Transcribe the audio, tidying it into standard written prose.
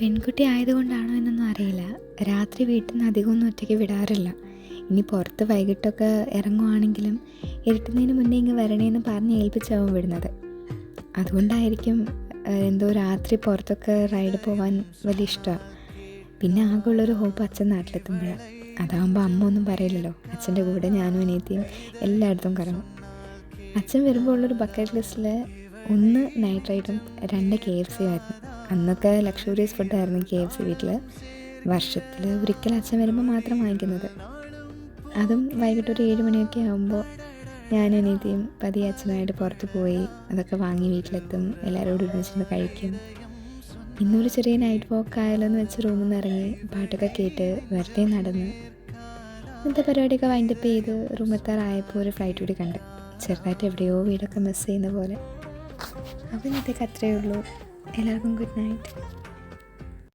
പെൺകുട്ടി ആയതുകൊണ്ടാണോ എന്നൊന്നും അറിയില്ല, രാത്രി വീട്ടിൽ നിന്ന് അധികമൊന്നും ഒറ്റയ്ക്ക് വിടാറില്ല. ഇനി പുറത്ത് വൈകിട്ടൊക്കെ ഇറങ്ങുവാണെങ്കിലും ഇരുട്ടുന്നതിന് മുന്നേ ഇങ്ങ് വരണേന്ന് പറഞ്ഞ് ഏൽപ്പിച്ചാവും വിടുന്നത്. അതുകൊണ്ടായിരിക്കും എന്തോ രാത്രി പുറത്തൊക്കെ റൈഡ് പോകാൻ വലിയ ഇഷ്ടമാണ്. പിന്നെ ആകെയുള്ളൊരു ഹോപ്പ് അച്ഛൻ നാട്ടിലെത്തുമ്പോഴാണ്. അതാകുമ്പോൾ അമ്മ ഒന്നും പറയില്ലല്ലോ. അച്ഛൻ്റെ കൂടെ ഞാനും അനിയത്തിയും എല്ലായിടത്തും കറങ്ങും. അച്ഛൻ വരുമ്പോൾ ഉള്ളൊരു ബക്കറ്റ് ലിസ്റ്റിൽ 1 നൈറ്റ് റൈഡും 2 KFC ആയിരുന്നു. അന്നൊക്കെ ലക്ഷൂറിയസ് ഫുഡായിരുന്നു KFC വീട്ടിൽ. വർഷത്തിൽ ഒരിക്കൽ അച്ഛൻ വരുമ്പോൾ മാത്രം വാങ്ങിക്കുന്നത്. അതും വൈകിട്ടൊരു 7 മണിയൊക്കെ ആകുമ്പോൾ ഞാനും അനിയത്തിയും പതിയെ അച്ഛനായിട്ട് പുറത്ത് പോയി അതൊക്കെ വാങ്ങി വീട്ടിലെത്തും. എല്ലാവരോടും ഒരുമിച്ചിരുന്ന് കഴിക്കും. ഇന്നൊരു ചെറിയ നൈറ്റ് വാക്ക് ആയാലോ എന്ന് വെച്ച് റൂമിൽ നിന്ന് ഇറങ്ങി പാട്ടൊക്കെ കേട്ട് വെറുതെ നടന്ന് ഇന്നത്തെ പരിപാടിയൊക്കെ വൈൻഡപ്പ് ചെയ്ത് റൂമെത്താറായപ്പോൾ ഒരു ഫ്ലൈറ്റ് കൂടി കണ്ട്. ചെറുതായിട്ട് എവിടെയോ വീടൊക്കെ മിസ് ചെയ്യുന്ന പോലെ. അപ്പോൾ ഇന്നത്തേക്ക് അത്രയേ ഉള്ളൂ. എല്ലാവർക്കും ഗുഡ് നൈറ്റ്.